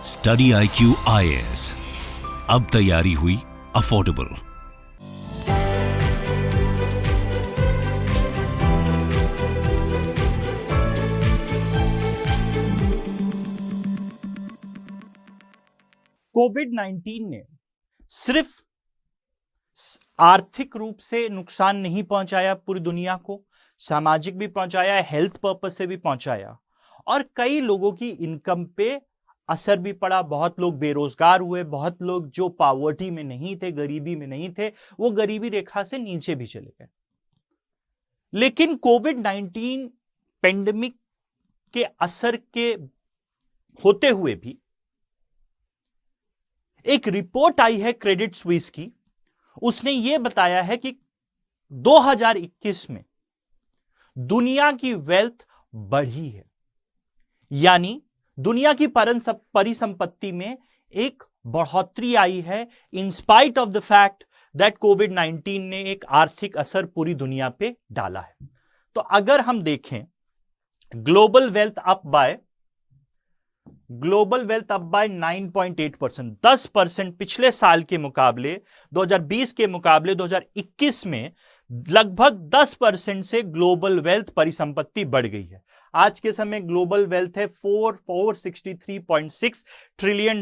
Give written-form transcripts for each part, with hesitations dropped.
Study IQ IAS, अब तैयारी हुई अफोर्डेबल। कोविड-19 ने सिर्फ आर्थिक रूप से नुकसान नहीं पहुंचाया पूरी दुनिया को, सामाजिक भी पहुंचाया, हेल्थ पर्पस से भी पहुंचाया और कई लोगों की इनकम पे असर भी पड़ा। बहुत लोग बेरोजगार हुए, बहुत लोग जो पॉवर्टी में नहीं थे, गरीबी में नहीं थे, वो गरीबी रेखा से नीचे भी चले गए। लेकिन कोविड-19 पेंडेमिक के असर के होते हुए भी एक रिपोर्ट आई है क्रेडिट स्विस की, उसने यह बताया है कि 2021 में दुनिया की वेल्थ बढ़ी है, यानी दुनिया की परिसंपत्ति में एक बढ़ोतरी आई है in spite of the fact that कोविड-19 ने एक आर्थिक असर पूरी दुनिया पे डाला है। तो अगर हम देखें ग्लोबल वेल्थ अप बाय 9.8%, 10% पिछले साल के मुकाबले 2020 के मुकाबले 2021 में लगभग 10% से ग्लोबल वेल्थ परिसंपत्ति बढ़ गई है। आज के समय ग्लोबल वेल्थ है $463.6 ट्रिलियन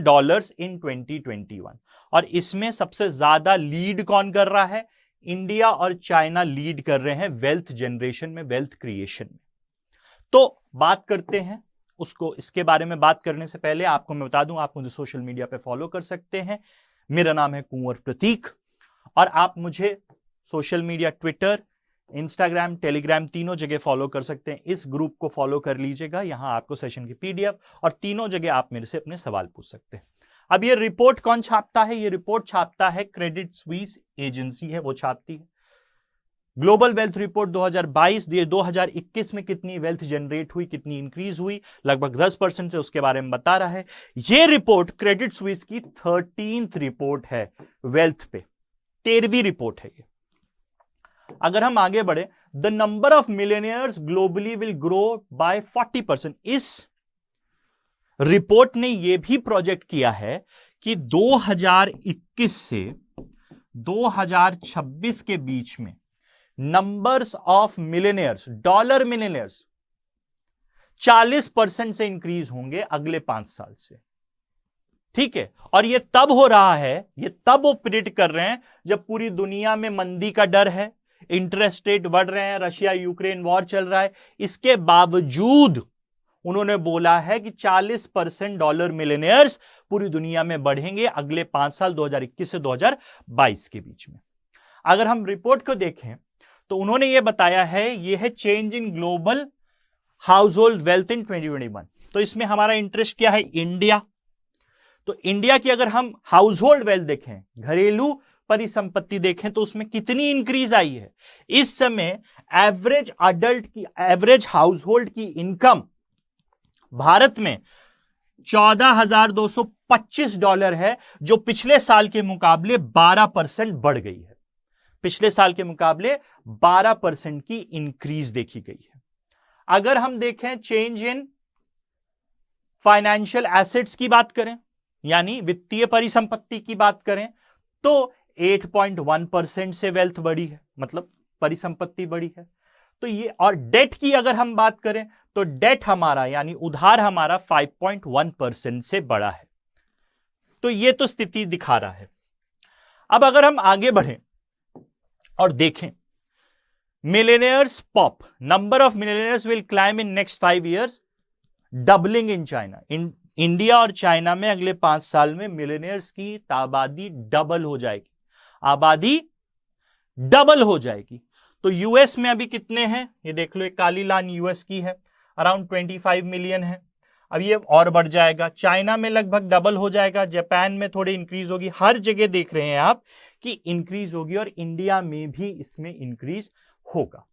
इन 2021 और इसमें सबसे ज्यादा लीड कौन कर रहा है? इंडिया और चाइना लीड कर रहे हैं वेल्थ जनरेशन में, वेल्थ क्रिएशन में। तो बात करते हैं उसको। इसके बारे में बात करने से पहले आपको मैं बता दूं, आप मुझे सोशल मीडिया पे फॉलो कर सकते हैं। मेरा नाम है कुंवर प्रतीक और आप मुझे social media Twitter, Instagram, Telegram तीनों जगह फॉलो कर सकते हैं। इस ग्रुप को फॉलो कर लीजिएगा, यहां आपको सेशन की PDF और तीनों जगह आप मेरे से अपने सवाल पूछ सकते हैं। अब ये रिपोर्ट कौन छापता है? ये रिपोर्ट छापता है क्रेडिट स्विस एजेंसी है, वो छापती है। ग्लोबल वेल्थ रिपोर्ट 2022, 2021 में कितनी वेल्थ जनरेट हुई, कितनी इंक्रीज हुई, लगभग 10% से, उसके बारे में बता रहा है। यह रिपोर्ट क्रेडिट स्विस की 13th रिपोर्ट है वेल्थ पे, 13वीं रिपोर्ट है ये। अगर हम आगे बढ़े, the number of millionaires globally will grow by 40%। इस रिपोर्ट ने यह भी प्रोजेक्ट किया है कि 2021 से 2026 के बीच में numbers of millionaires, dollar millionaires 40% से इंक्रीज होंगे अगले 5 साल से। ठीक है, और यह तब हो रहा है, यह तब वो प्रिडिक्ट कर रहे हैं जब पूरी दुनिया में मंदी का डर है, इंटरेस्ट रेट बढ़ रहे हैं, रशिया यूक्रेन वॉर चल रहा है। इसके बावजूद उन्होंने बोला है कि 40% डॉलर मिलियनियर्स पूरी दुनिया में बढ़ेंगे अगले 5 साल, 2021 से 2022 के बीच में। अगर हम रिपोर्ट को देखें तो उन्होंने यह बताया है, यह है change in global house hold wealth इन 2021। तो इसमें हमारा इंटरेस्ट क्या है? इंडिया। तो इंडिया की अगर हम हाउस होल्ड वेल्थ देखें, घरेलू परिसंपत्ति देखें, तो उसमें कितनी इंक्रीज आई है। इस समय एवरेज अडल्ट की, एवरेज हाउस होल्ड की इनकम भारत में $14,225 है, जो पिछले साल के मुकाबले 12% बढ़ गई है। पिछले साल के मुकाबले 12% की इंक्रीज देखी गई है। अगर हम देखें चेंज इन फाइनेंशियल एसेट्स की बात करें, यानी वित्तीय परिसंपत्ति की बात करें, तो 8.1% से वेल्थ बढ़ी है, मतलब परिसंपत्ति बढ़ी है। तो ये, और डेट की अगर हम बात करें तो डेट हमारा, यानी उधार हमारा 5.1% से बढ़ा है। तो ये तो स्थिति दिखा रहा है। अब अगर हम आगे बढ़ें और देखें millionaires pop, number of millionaires will climb in next 5 years, doubling in China. India और चाइना में अगले 5 साल में मिलियनियर्स की आबादी डबल हो जाएगी, आबादी डबल हो जाएगी। तो यूएस में अभी कितने हैं ये देख लो, एक काली लाइन यूएस की है, अराउंड 25 मिलियन है। अब ये और बढ़ जाएगा। चाइना में लगभग डबल हो जाएगा, जापान में थोड़ी इंक्रीज होगी। हर जगह देख रहे हैं आप कि इंक्रीज होगी और इंडिया में भी इसमें इंक्रीज होगा।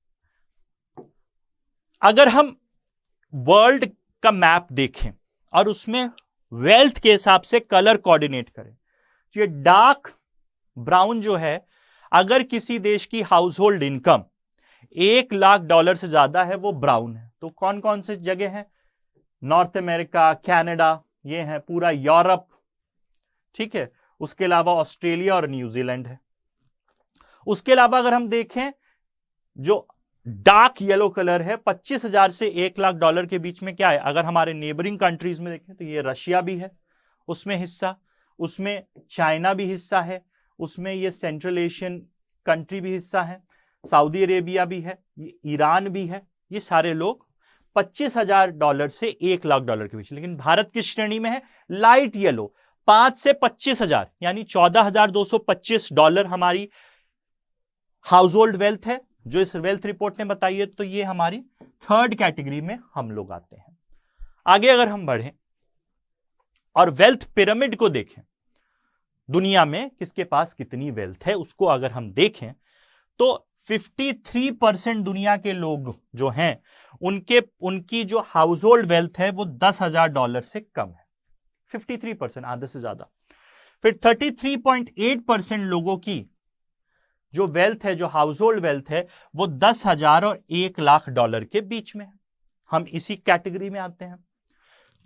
अगर हम वर्ल्ड का मैप देखें और उसमें वेल्थ के हिसाब से कलर कोऑर्डिनेट करें, तो ये डार्क ब्राउन जो है, अगर किसी देश की हाउस होल्ड इनकम $1,00,000 से ज्यादा है, वो ब्राउन है। तो कौन कौन से जगह है? नॉर्थ अमेरिका, कनाडा, ये है पूरा यूरोप, ठीक है, उसके अलावा ऑस्ट्रेलिया और न्यूजीलैंड है। उसके अलावा अगर हम देखें जो डार्क येलो कलर है, 25,000 से 1 लाख डॉलर के बीच में क्या है, अगर हमारे नेबरिंग कंट्रीज में देखें तो ये रशिया भी है उसमें हिस्सा, उसमें चाइना भी हिस्सा है, उसमें ये सेंट्रल एशियन कंट्री भी हिस्सा है, सऊदी अरेबिया भी है, ये ईरान भी है। ये सारे लोग 25,000 डॉलर से 1 लाख डॉलर के बीच। लेकिन भारत किस श्रेणी में है, लाइट येलो, 5 से 25,000 यानी 14,225 डॉलर हमारी हाउस होल्ड वेल्थ है, जो इस वेल्थ रिपोर्ट ने बताई है। तो ये हमारी थर्ड कैटेगरी में हम लोग आते हैं। आगे अगर हम बढ़ें और वेल्थ पिरामिड को देखें, दुनिया में किसके पास कितनी वेल्थ है उसको अगर हम देखें तो 53% दुनिया के लोग जो हैं उनकी जो हाउस होल्ड वेल्थ है वो 10,000 डॉलर से कम है। 53%, आधे से ज्यादा। फिर 33.8% लोगों की जो वेल्थ है, जो हाउस होल्ड वेल्थ है, वो 10,000 और 1 लाख डॉलर के बीच में है। हम इसी कैटेगरी में आते हैं।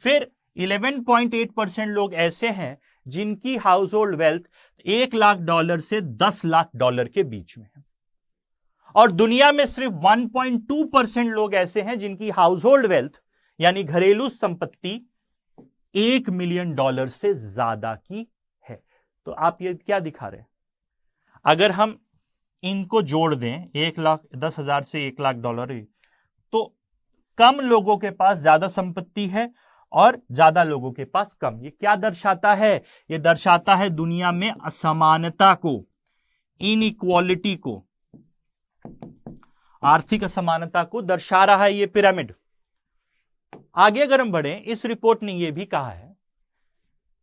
फिर 11.8% लोग ऐसे हैं जिनकी house hold wealth 1 lakh dollar से 10 लाख डॉलर के बीच में है। और दुनिया में सिर्फ 1.2% लोग ऐसे हैं जिनकी हाउस होल्ड वेल्थ यानी घरेलू संपत्ति 1 मिलियन डॉलर से ज्यादा की है। तो आप ये क्या दिखा रहे हैं, अगर हम इनको जोड़ दें 1,10,000 से 1 लाख डॉलर, तो कम लोगों के पास ज्यादा संपत्ति है और ज्यादा लोगों के पास कम। ये क्या दर्शाता है, ये दर्शाता है दुनिया में असमानता को, इनइक्वालिटी को, आर्थिक असमानता को दर्शा रहा है ये पिरामिड। आगे अगर हम बढ़ें, इस रिपोर्ट ने यह भी कहा है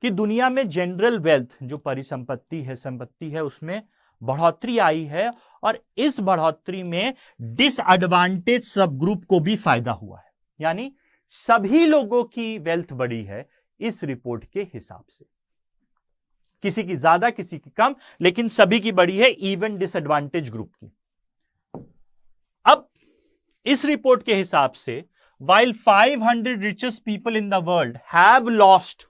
कि दुनिया में जनरल वेल्थ जो परिसंपत्ति है, संपत्ति है, उसमें बढ़ोतरी आई है और इस बढ़ोतरी में डिसएडवांटेज सब ग्रुप को भी फायदा हुआ है। यानी सभी लोगों की वेल्थ बढ़ी है इस रिपोर्ट के हिसाब से, किसी की ज्यादा किसी की कम, लेकिन सभी की बढ़ी है, इवन डिसएडवांटेज ग्रुप की। अब इस रिपोर्ट के हिसाब से while 500 richest people in the world have lost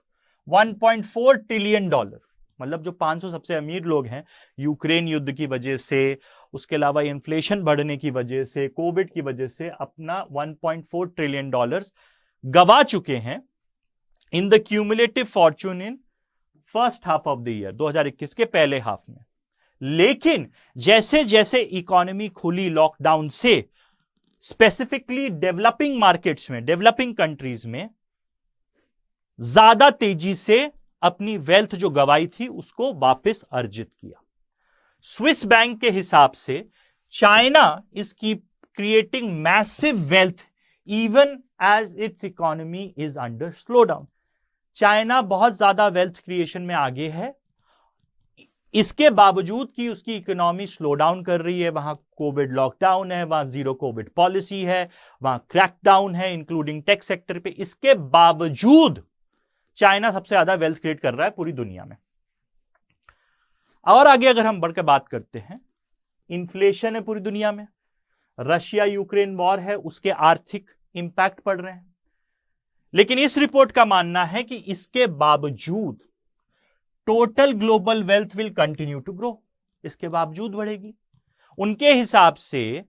1.4 trillion dollar, मतलब जो 500 सबसे अमीर लोग हैं यूक्रेन युद्ध की वजह से, उसके अलावा इन्फ्लेशन बढ़ने की वजह से, कोविड की वजह से अपना 1.4 ट्रिलियन डॉलर्स गवा चुके हैं in the cumulative Fortune in first half of the year, 2021 के पहले हाफ में। लेकिन जैसे जैसे इकोनॉमी खुली लॉकडाउन से, स्पेसिफिकली डेवलपिंग मार्केट्स में, डेवलपिंग कंट्रीज में ज्यादा तेजी से अपनी वेल्थ जो गवाई थी उसको वापस अर्जित किया। स्विस बैंक के हिसाब से China is keep creating massive wealth even as its economy is under slow down. China बहुत ज्यादा वेल्थ क्रिएशन में आगे है, इसके बावजूद कि उसकी इकोनॉमी स्लो डाउन कर रही है, वहां कोविड लॉकडाउन है, वहां जीरो कोविड पॉलिसी है, वहां क्रैकडाउन है इंक्लूडिंग टेक सेक्टर पे, इसके बावजूद चाइना सबसे ज्यादा वेल्थ क्रिएट कर रहा है पूरी दुनिया में। और आगे अगर हम बढ़कर बात करते हैं, इन्फ्लेशन है पूरी दुनिया में, रशिया यूक्रेन वॉर है, उसके आर्थिक इंपैक्ट पड़ रहे हैं। लेकिन इस रिपोर्ट का मानना है कि इसके बावजूद total global wealth will continue to grow, इसके बावजूद बढ़ेगी। उनके हिसाब से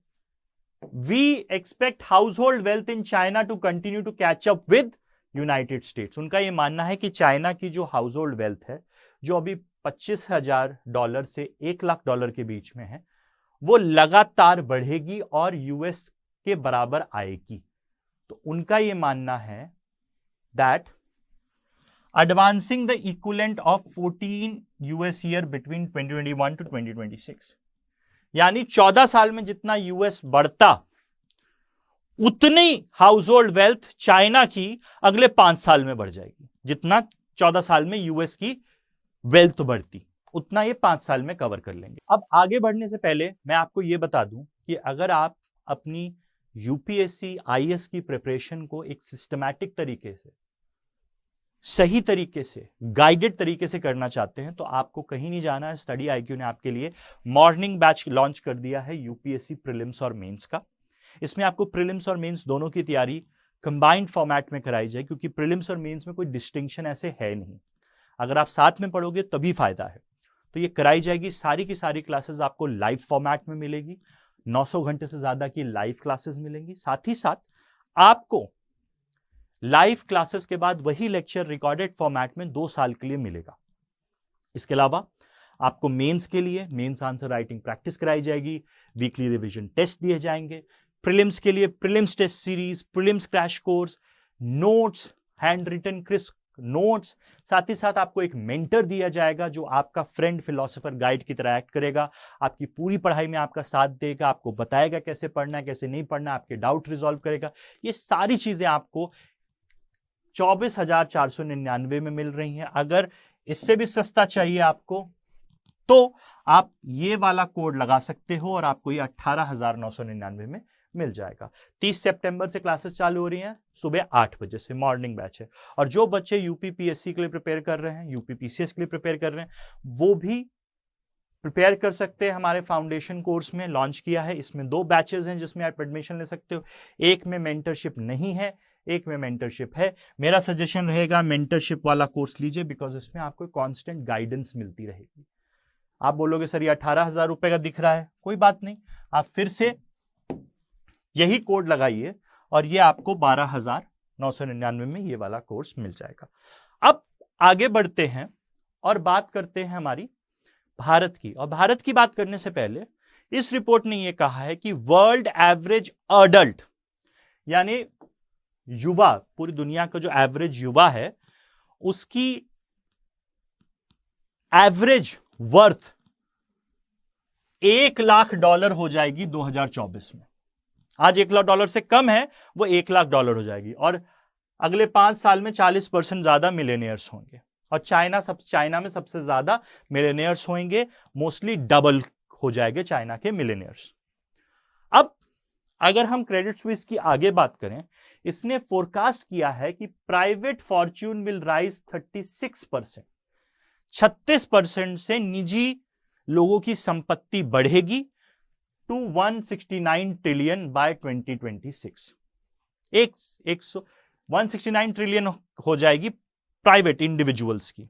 we expect household wealth in China to continue to catch up with United States. उनका यह मानना है कि चाइना की जो हाउस होल्ड वेल्थ है, जो अभी 25,000 डॉलर से 1 लाख डॉलर के बीच में है, वो लगातार बढ़ेगी और यूएस के बराबर आएगी। तो उनका यह मानना है that advancing the equivalent of 14 US year between 2021 to 2026, यानी 14 साल में जितना यूएस बढ़ता उतनी हाउस होल्ड वेल्थ चाइना की अगले 5 साल में बढ़ जाएगी। जितना 14 साल में यूएस की वेल्थ बढ़ती उतना ये 5 साल में कवर कर लेंगे। अब आगे बढ़ने से पहले मैं आपको ये बता दूं कि अगर आप अपनी यूपीएससी आईएएस की प्रिपरेशन को एक सिस्टमैटिक तरीके से, सही तरीके से, गाइडेड तरीके से करना चाहते हैं तो आपको कहीं नहीं जाना है। स्टडी आईक्यू ने आपके लिए मॉर्निंग बैच लॉन्च कर दिया है यूपीएससी प्रीलिम्स और मेंस का। इसमें आपको प्रीलिम्स और मेंस दोनों की तैयारी कंबाइंड फॉर्मेट में कराई जाए, क्योंकि प्रीलिम्स और मेंस में कोई डिस्टिंक्शन ऐसे है नहीं, अगर आप साथ में पढ़ोगे तभी फायदा है। तो ये कराई जाएगी, सारी की सारी क्लासेस आपको लाइव फॉर्मेट में मिलेगी, 900 घंटे से ज्यादा की लाइव क्लासेस मिलेंगी। साथ ही साथ आपको लाइव क्लासेस के बाद वही लेक्चर रिकॉर्डेड फॉर्मेट में 2 साल के लिए मिलेगा। इसके अलावा आपको मेंस के लिए मेंस आंसर राइटिंग प्रैक्टिस कराई जाएगी, वीकली रिवीजन टेस्ट दिए जाएंगे, प्रीलिम्स के लिए prelims test series, prelims crash course, notes, handwritten crisp notes, साथ ही साथ आपको एक मेंटर दिया जाएगा जो आपका फ्रेंड फिलोसोफर गाइड की तरह एक्ट करेगा, आपकी पूरी पढ़ाई में आपका साथ देगा, आपको बताएगा कैसे पढ़ना है कैसे नहीं पढ़ना, आपके डाउट रिजॉल्व करेगा। ये सारी चीजें आपको 24,499 में मिल रही हैं। अगर इससे भी सस्ता चाहिए आपको तो आप ये वाला कोड लगा सकते हो और आपको ये 18,999 में मिल जाएगा। 30 सितंबर से क्लासेस चालू हो रही हैं, सुबह 8 बजे से मॉर्निंग बैच है। और जो बच्चे यूपीपीएससी के लिए प्रिपेयर कर रहे हैं, यूपीपीसीएस के लिए प्रिपेयर कर रहे हैं, वो भी प्रिपेयर कर सकते हैं। हमारे फाउंडेशन कोर्स में लॉन्च किया है, इसमें 2 बैचेस हैं जिसमें आप एडमिशन ले सकते हो। एक में मेंटरशिप नहीं है, एक में मेंटरशिप है। मेरा सजेशन रहेगा मेंटरशिप वाला कोर्स लीजिए, बिकॉज इसमें आपको कांस्टेंट गाइडेंस मिलती रहेगी। आप बोलोगे सर ये 18,000 रुपए का दिख रहा है, कोई बात नहीं, आप फिर से यही कोड लगाइए और ये आपको 12,999 में ये वाला कोर्स मिल जाएगा। अब आगे बढ़ते हैं और बात करते हैं हमारी भारत की। और भारत की बात करने से पहले इस रिपोर्ट ने यह कहा है कि वर्ल्ड एवरेज अडल्ट, यानी युवा, पूरी दुनिया का जो एवरेज युवा है उसकी एवरेज वर्थ $1,00,000 हो जाएगी 2024 में। आज $1,00,000 से कम है, वो $1,00,000 हो जाएगी। और अगले 5 साल में 40% ज्यादा मिलेनियर्स होंगे। और चाइना में सबसे ज्यादा मिलेनियर्स होंगे, मोस्टली डबल हो जाएंगे चाइना के मिलेनियर्स। अब अगर हम क्रेडिट स्विस की आगे बात करें, इसने फोरकास्ट किया है कि प्राइवेट फॉर्च्यून विल राइज 36%, 36% से निजी लोगों की संपत्ति बढ़ेगी टू 169 ट्रिलियन बाय 2026। 169 ट्रिलियन हो जाएगी प्राइवेट इंडिविजुअल्स की,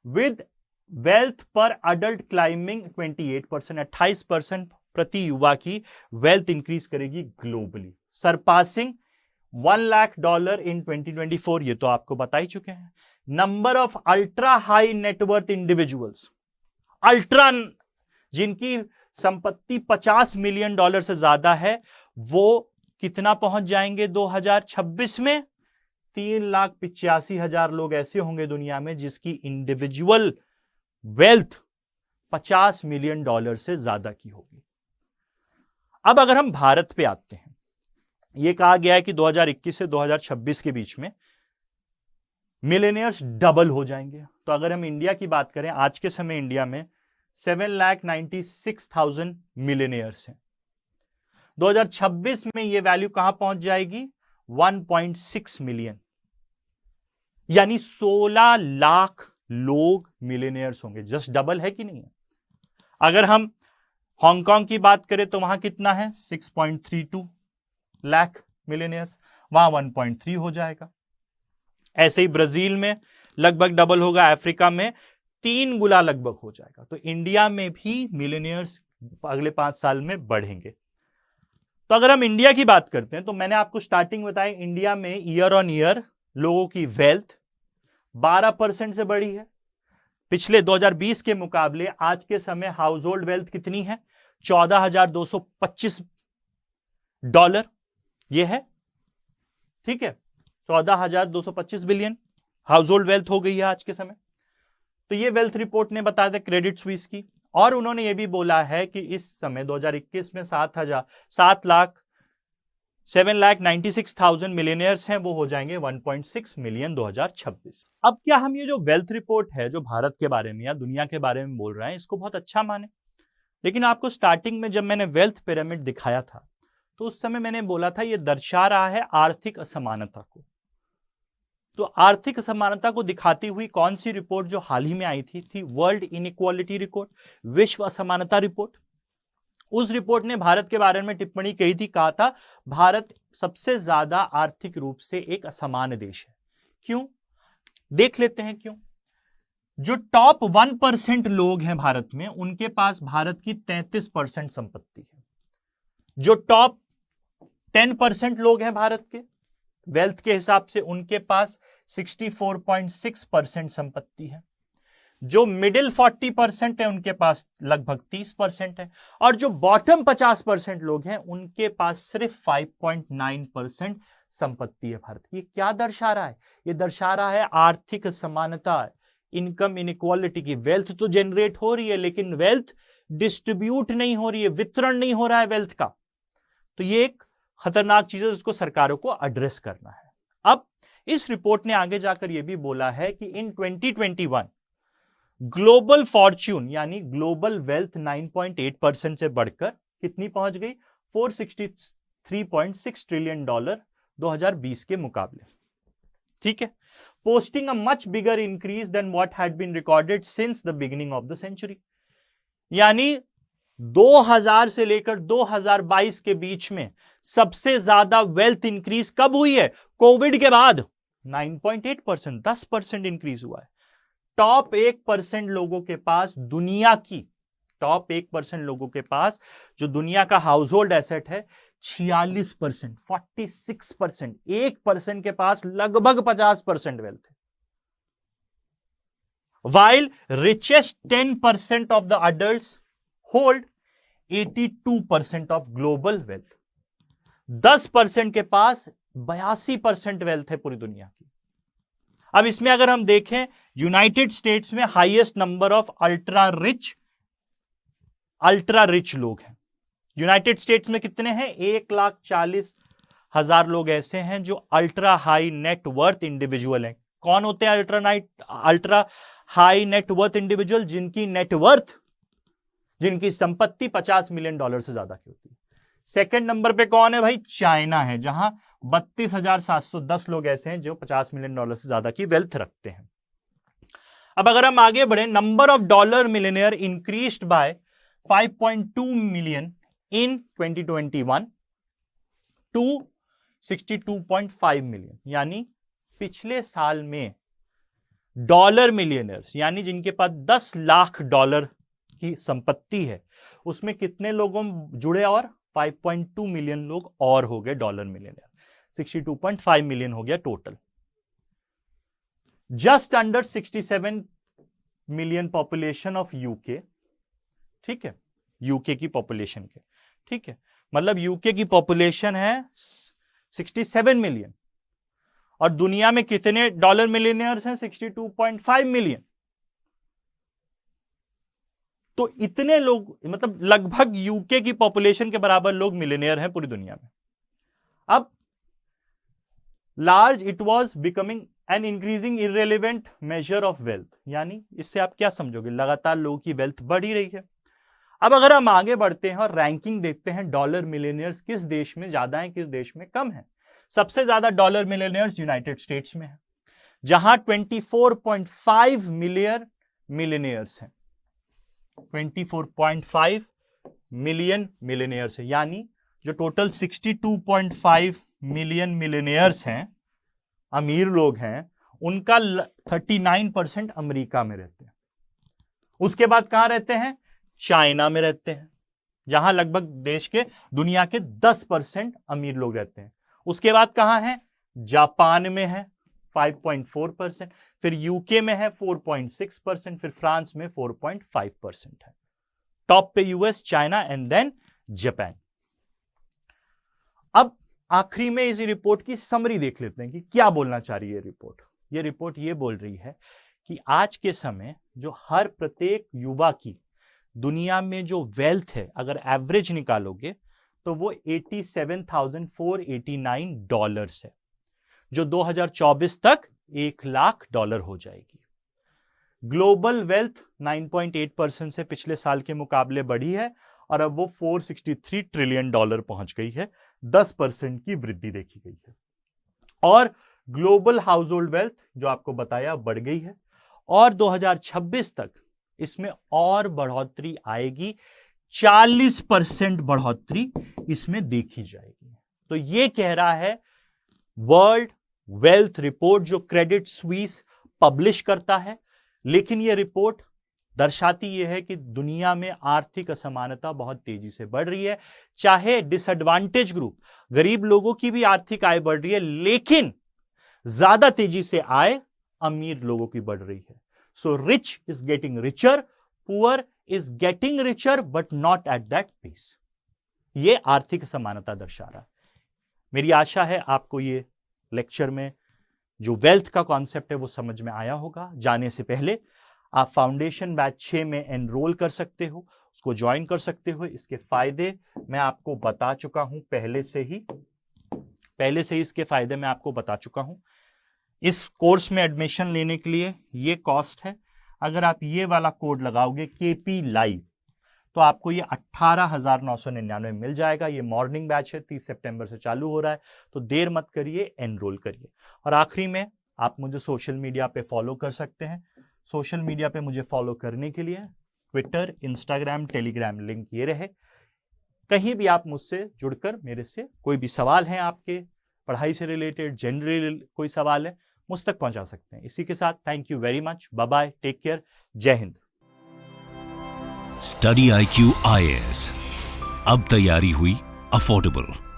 विद वेल्थ पर अडल्ट क्लाइंबिंग 28%, 28% प्रति युवा की वेल्थ इंक्रीज करेगी ग्लोबली, सरपासिंग $1,00,000 इन 2024। ये तो आपको बता ही चुके हैं। Number of ultra high net worth individuals, ultra जिनकी संपत्ति $50 मिलियन से ज्यादा है, वो कितना पहुंच जाएंगे 2026 में? 3,85,000 लोग ऐसे होंगे दुनिया में जिसकी इंडिविजुअल वेल्थ $50 मिलियन से ज्यादा की होगी। अब अगर हम भारत पे आते हैं, यह कहा गया है कि 2021 से 2026 के बीच में मिलेनियर्स डबल हो जाएंगे। तो अगर हम इंडिया की बात करें, आज के समय इंडिया में 7,96,000 मिलेनियर्स हैं। 2026 में यह वैल्यू कहां पहुंच जाएगी? 1.6 मिलियन, यानी 16 लाख लोग मिलेनियर्स होंगे। जस्ट डबल है कि नहीं है? अगर हम हांगकांग की बात करें तो वहां कितना है? 6.32 लाख मिलेनियर्स, वहां 1.3 हो जाएगा। ऐसे ही ब्राजील में लगभग डबल होगा, अफ्रीका में 3 गुना लगभग हो जाएगा। तो इंडिया में भी मिलेनियर्स अगले 5 साल में बढ़ेंगे। तो अगर हम इंडिया की बात करते हैं तो मैंने आपको स्टार्टिंग बताया, इंडिया में ईयर ऑन ईयर लोगों की वेल्थ 12% से बढ़ी है। पिछले 2020 के मुकाबले आज के समय हाउस होल्ड वेल्थ कितनी है? $14,225 ये है, ठीक है, 14,225 बिलियन हाउस होल्ड वेल्थ हो गई है आज के समय। तो ये वेल्थ रिपोर्ट ने बताया था क्रेडिट स्विस की। और उन्होंने ये भी बोला है कि इस समय 2021 में 7,96,000 मिलियनियर्स हैं, वो हो जाएंगे 1.6 मिलियन 2026। अब क्या हम ये जो वेल्थ रिपोर्ट है जो भारत के बारे में या दुनिया के बारे में बोल रहे हैं, इसको बहुत अच्छा माने? लेकिन आपको स्टार्टिंग में जब मैंने वेल्थ पिरामिड दिखाया था तो उस समय मैंने बोला था ये दर्शा रहा है आर्थिक असमानता को। तो आर्थिक असमानता को दिखाती हुई कौन सी रिपोर्ट जो हाल ही में आई थी वर्ल्ड इनइक्वालिटी रिपोर्ट, विश्व असमानता रिपोर्ट। उस रिपोर्ट ने भारत के बारे में टिप्पणी कही थी, कहा था भारत सबसे ज्यादा आर्थिक रूप से एक असमान देश है। क्यों? देख लेते हैं क्यों। जो टॉप 1% लोग हैं भारत में, उनके पास भारत की 33% संपत्ति है। जो टॉप 10% लोग हैं भारत के वेल्थ के हिसाब से, उनके पास 64.6% संपत्ति है। जो मिडिल 40% है उनके पास लगभग 30% है, और जो बॉटम 50% लोग हैं उनके पास सिर्फ 5.9% संपत्ति है भारत की। क्या दर्शा रहा है? ये दर्शा रहा है आर्थिक समानता, इनकम इनइक्वालिटी की। वेल्थ तो जनरेट हो रही है लेकिन वेल्थ डिस्ट्रीब्यूट नहीं हो रही है, वितरण नहीं हो रहा है वेल्थ का। तो ये एक खतरनाक चीज है जिसको सरकारों को एड्रेस करना है। अब इस रिपोर्ट ने आगे जाकर यह भी बोला है कि इन 2021 ग्लोबल फॉर्च्यून यानी ग्लोबल वेल्थ 9.8% से बढ़कर कितनी पहुंच गई? $463.6 ट्रिलियन 2020 के मुकाबले। ठीक है, posting a much bigger increase than what had been recorded since the beginning of the century. यानी 2000 से लेकर 2022 के बीच में सबसे ज्यादा वेल्थ इंक्रीज कब हुई है? कोविड के बाद 9.8%, 10% इंक्रीज हुआ है। टॉप 1% लोगों के पास दुनिया की टॉप 1% लोगों के पास जो दुनिया का हाउस होल्ड एसेट है 46%, 46%, 1% के पास लगभग 50% वेल्थ है। While richest 10% of the adults hold 82% of global wealth. 10% के पास 82% वेल्थ है पूरी दुनिया की। अब इसमें अगर हम देखें, यूनाइटेड स्टेट्स में highest number of ultra rich लोग हैं। यूनाइटेड स्टेट्स में कितने हैं? 1,40,000 लोग ऐसे हैं जो ultra high net worth individual हैं। कौन होते हैं ultra high net worth individual? जिनकी संपत्ति $50 मिलियन से ज्यादा की होती है। सेकंड नंबर पे कौन है भाई? चाइना है, जहां 32,710 लोग ऐसे हैं जो $50 मिलियन से ज्यादा की वेल्थ रखते हैं। अब अगर हम आगे बढ़े, number of dollar millionaire increased by 5.2 million in 2021 to 62.5 million. यानी पिछले साल में डॉलर मिलियनर्स यानी जिनके पास $10 लाख की संपत्ति है, उसमें कितने लोगों जुड़े? और 5.2 मिलियन लोग और हो गए डॉलर मिलियनर। 62.5 मिलियन हो गया total. Just under 67 million population of UK. ठीक है, यूके की पॉपुलेशन के, ठीक है, मतलब यूके की पॉपुलेशन है 67 मिलियन, और दुनिया में कितने डॉलर मिलियनर्स हैं? 62.5 मिलियन। तो इतने लोग, मतलब लगभग यूके की पॉपुलेशन के बराबर लोग मिलियनियर हैं पूरी दुनिया में। अब large it was becoming an increasing irrelevant measure of wealth. यानी इससे आप क्या समझोगे? लगातार लोगों की वेल्थ बढ़ ही रही है। अब अगर हम आगे बढ़ते हैं और रैंकिंग देखते हैं, डॉलर मिलियनियर्स किस देश में ज्यादा हैं, किस देश में कम है। सबसे ज्यादा डॉलर मिलियनियर्स यूनाइटेड स्टेट्स में है, जहां 24.5 मिलियन मिलियनियर्स हैं। 24.5 मिलियन मिलियनियर्स है। यानी जो टोटल 62.5 मिलियन मिलियनियर्स हैं, अमीर लोग हैं, उनका 39% अमेरिका में रहते हैं। उसके बाद कहां रहते हैं? चाइना में रहते हैं, जहां लगभग देश के दुनिया के 10% अमीर लोग रहते हैं। उसके बाद कहां है? जापान में है 5.4%, फिर यूके में है 4.6%, फिर फ्रांस में 4.5% है। टॉप पे US, China and then Japan. अब आखिरी में इस रिपोर्ट की समरी देख लेते हैं कि क्या बोलना चाह रही है रिपोर्ट। ये रिपोर्ट ये बोल रही है कि आज के समय जो हर प्रत्येक युवा की दुनिया में जो वेल्थ है, अगर एवरेज निकालोगे तो वो $87,489 है, जो 2024 तक $1 लाख हो जाएगी। ग्लोबल वेल्थ 9.8% से पिछले साल के मुकाबले बढ़ी है और अब वो $463 ट्रिलियन पहुंच गई है। 10% की वृद्धि देखी गई है। और ग्लोबल हाउस होल्ड वेल्थ जो आपको बताया बढ़ गई है, और 2026 तक इसमें और बढ़ोतरी आएगी। 40% बढ़ोतरी इसमें देखी जाएगी। तो यह कह रहा है वर्ल्ड वेल्थ रिपोर्ट जो क्रेडिट स्विस पब्लिश करता है। लेकिन यह रिपोर्ट दर्शाती यह है कि दुनिया में आर्थिक असमानता बहुत तेजी से बढ़ रही है। चाहे डिसएडवांटेज ग्रुप, गरीब लोगों की भी आर्थिक आय बढ़ रही है, लेकिन ज्यादा तेजी से आय अमीर लोगों की बढ़ रही है। So rich is getting richer, poor is getting richer, but not at that pace. यह आर्थिक समानता दर्शा रहा है। मेरी आशा है आपको ये लेक्चर में जो वेल्थ का कॉन्सेप्ट है वो समझ में आया होगा। जाने से पहले आप फाउंडेशन बैच 6 में एनरोल कर सकते हो, उसको ज्वाइन कर सकते हो। इसके फायदे मैं आपको बता चुका हूं पहले से ही इसके फायदे मैं आपको बता चुका हूं। इस कोर्स में एडमिशन लेने के लिए ये कॉस्ट है। अगर आप ये वाला कोड लगाओगे KP लाइव तो आपको ये 18,999 मिल जाएगा। ये मॉर्निंग बैच है, 30 सितंबर से चालू हो रहा है, तो देर मत करिए, एनरोल करिए। और आखिरी में आप मुझे सोशल मीडिया पे फॉलो कर सकते हैं। सोशल मीडिया पे मुझे फॉलो करने के लिए ट्विटर, इंस्टाग्राम, टेलीग्राम लिंक ये रहे। कहीं भी आप मुझसे जुड़कर मेरे से कोई भी सवाल है, आपके पढ़ाई से रिलेटेड, जनरल कोई सवाल है, मुझ तक पहुंचा सकते हैं। इसी के साथ thank you very much, bye bye, take care, जय हिंद। स्टडी IQ IAS, अब तैयारी हुई अफोर्डेबल।